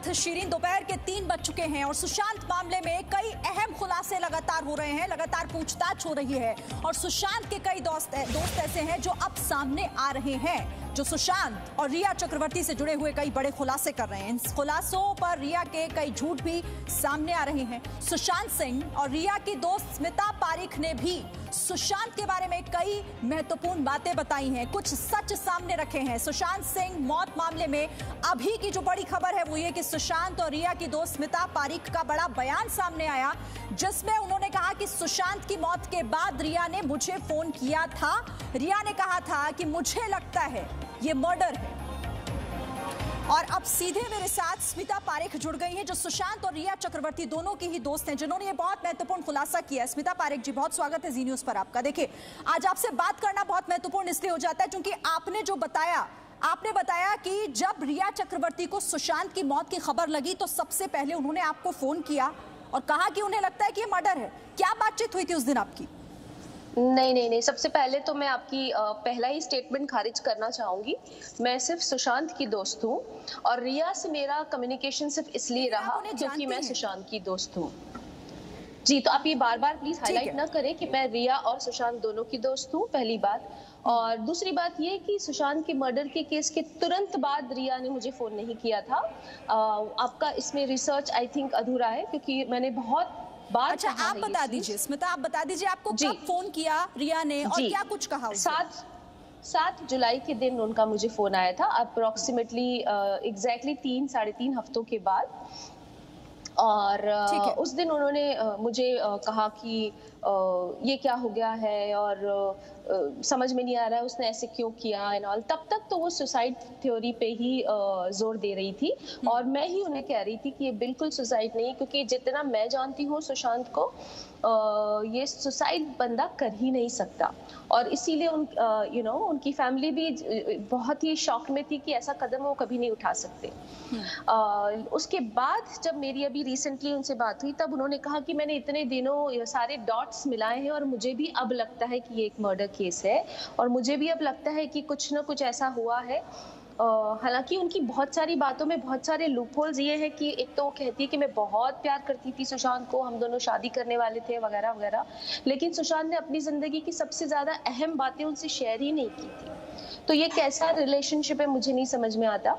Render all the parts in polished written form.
साथ शिरीन, दोपहर के 3 बज चुके हैं और सुशांत मामले में कई अहम खुलासे लगातार हो रहे हैं, लगातार पूछताछ हो रही है और सुशांत के कई दोस्त ऐसे हैं जो अब सामने आ रहे हैं, जो सुशांत और रिया चक्रवर्ती से जुड़े हुए कई बड़े खुलासे कर रहे हैं। इन खुलासों पर रिया के कई झूठ भी सामने आ रहे हैं। सुशांत सिंह और रिया की दोस्त स्मिता पारिक ने भी सुशांत के बारे में कई महत्वपूर्ण बातें बताई हैं, कुछ सच सामने रखे हैं। सुशांत सिंह मौत मामले में अभी की जो बड़ी खबर है वो ये कि सुशांत और रिया की दोस्त स्मिता पारिक का बड़ा बयान सामने आया, जिसमें उन्होंने कहा कि सुशांत की मौत के बाद रिया ने मुझे फोन किया था। रिया ने कहा था कि मुझे लगता है ये मर्डर है। और अब सीधे मेरे साथ स्मिता पारिक जुड़ गई हैं, जो सुशांत और रिया चक्रवर्ती दोनों की ही दोस्त हैं, जिन्होंने ये बहुत महत्वपूर्ण खुलासा किया है। स्मिता पारिक जी, बहुत स्वागत है जी न्यूज़ पर आपका। देखिए, आज आपसे बात करना बहुत महत्वपूर्ण इसलिए हो जाता है क्योंकि आपने बताया कि जब रिया चक्रवर्ती को सुशांत की मौत की खबर लगी तो सबसे पहले उन्होंने आपको फोन किया और कहा कि उन्हें लगता है कि ये मर्डर है। क्या बातचीत हुई थी उस दिन आपकी? नहीं। सबसे पहले तो मैं आपकी पहला ही स्टेटमेंट खारिज करना चाहूंगी। मैं सिर्फ सुशांत की दोस्त हूँ और रिया से मेरा कम्युनिकेशन सिर्फ इसलिए रहा क्योंकि मैं सुशांत की दोस्त हूँ। जी, तो आप ये बार बार प्लीज हाईलाइट ना करें कि मैं रिया और सुशांत दोनों की दोस्त हूँ, पहली बात। और दूसरी बात ये कि सुशांत के मर्डर के केस के तुरंत बाद रिया ने मुझे फोन नहीं किया था। आपका इसमें रिसर्च आई थिंक अधूरा है क्योंकि मैंने बहुत बार। अच्छा, आप बता दीजिए स्मिता, आप बता दीजिए आपको कब फोन किया रिया ने और क्या कुछ कहा? 7 जुलाई के दिन उनका मुझे फोन आया था, अप्रोक्सीमेटली एग्जैक्टली 3-3.5 हफ्तों के बाद। और उस दिन उन्होंने मुझे कहा कि ये क्या हो गया है और समझ में नहीं आ रहा है उसने ऐसे क्यों किया एंड ऑल। तब तक तो वो सुसाइड थ्योरी पे ही जोर दे रही थी और मैं ही उन्हें कह रही थी कि ये बिल्कुल सुसाइड नहीं, क्योंकि जितना मैं जानती हूँ सुशांत को, ये सुसाइड बंदा कर ही नहीं सकता। और इसीलिए उनकी फैमिली भी बहुत ही शॉक में थी कि ऐसा कदम वो कभी नहीं उठा सकते। उसके बाद जब मेरी अभी रिसेंटली उनसे बात हुई तब उन्होंने कहा कि मैंने इतने दिनों सारे डॉट्स मिलाए हैं और मुझे भी अब लगता है कि ये एक मर्डर केस है और मुझे भी अब लगता है कि कुछ ना कुछ ऐसा हुआ है। हालांकि उनकी बहुत सारी बातों में बहुत सारे लूपहोल्स ये है कि एक तो वो कहती है कि मैं बहुत प्यार करती थी सुशांत को, हम दोनों शादी करने वाले थे वगैरह वगैरह, लेकिन सुशांत ने अपनी जिंदगी की सबसे ज्यादा अहम बातें उनसे शेयर ही नहीं की थी। तो ये कैसा रिलेशनशिप है मुझे नहीं समझ में आता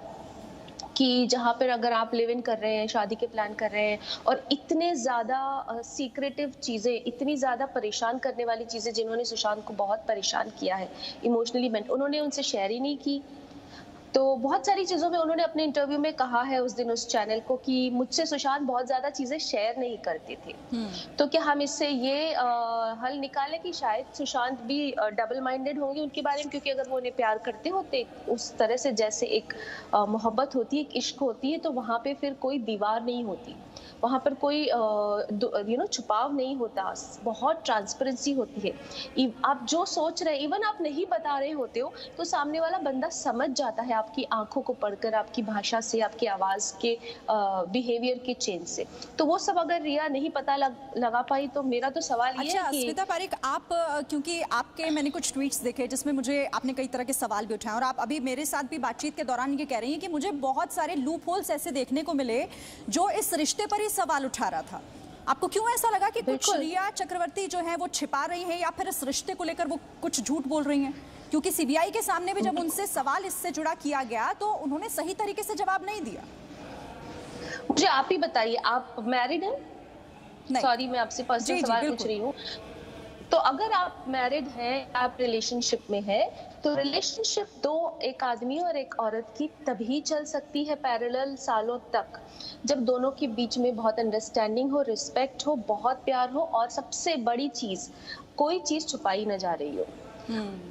कि जहाँ पर अगर आप लिव इन कर रहे हैं, शादी के प्लान कर रहे हैं और इतने ज़्यादा सीक्रेटिव चीज़ें, इतनी ज़्यादा परेशान करने वाली चीज़ें जिन्होंने सुशांत को बहुत परेशान किया है इमोशनली, उन्होंने उनसे शेयर ही नहीं की। तो बहुत सारी चीज़ों में उन्होंने अपने इंटरव्यू में कहा है उस दिन उस चैनल को कि मुझसे सुशांत बहुत ज़्यादा चीज़ें शेयर नहीं करते थे। तो क्या हम इससे ये हल निकालें कि शायद सुशांत भी डबल माइंडेड होंगे उनके बारे में, क्योंकि अगर वो उन्हें प्यार करते होते उस तरह से, जैसे एक मोहब्बत होती है, एक इश्क होती है, तो वहाँ पे फिर कोई दीवार नहीं होती, वहाँ पर कोई छुपाव नहीं होता, बहुत ट्रांसपेरेंसी होती है। आप जो सोच रहे, इवन आप नहीं बता रहे होते हो तो सामने वाला बंदा समझ जाता है आपकी आंखों को पढ़कर, आपकी भाषा से, आपकी आवाज के बिहेवियर के चेंज से। तो वो सब अगर रिया नहीं पता लगा पाई तो मेरा तो सवाल ये है कि स्मिता पारिक, आप क्योंकि आपके मैंने कुछ ट्वीट्स देखे जिसमें मुझे आपने कई तरह के सवाल भी उठाए और आप अभी मेरे साथ भी बातचीत के दौरान ये कह रही हैं कि मुझे बहुत सारे लूप होल्स ऐसे देखने को मिले जो इस रिश्ते पर ही सवाल उठा रहा था। आपको क्यों ऐसा लगा कि कुछ रिया चक्रवर्ती जो है वो छिपा रही हैं या फिर इस रिश्ते को लेकर वो कुछ झूठ बोल रही हैं? क्योंकि सीबीआई के सामने भी जब उनसे सवाल इससे जुड़ा किया गया तो उन्होंने सही तरीके से जवाब नहीं दिया। मुझे आप ही बताइए, आप मैरिड हैं? सॉरी, मैं आपसे पर्सनल सवाल पूछ रही हूँ। तो अगर आप मैरिड हैं, आप रिलेशनशिप में हैं, तो रिलेशनशिप एक आदमी और एक औरत की तभी चल सकती है पैरेलल सालों तक जब दोनों के बीच में बहुत अंडरस्टैंडिंग हो, रिस्पेक्ट हो, बहुत प्यार हो और सबसे बड़ी चीज, कोई चीज छुपाई न जा रही हो।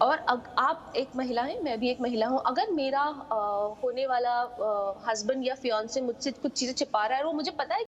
और आप एक महिला हैं, मैं भी एक महिला हूँ, अगर मेरा होने वाला हस्बैंड या फियांसे मुझसे कुछ चीजें छिपा रहा है और वो मुझे पता है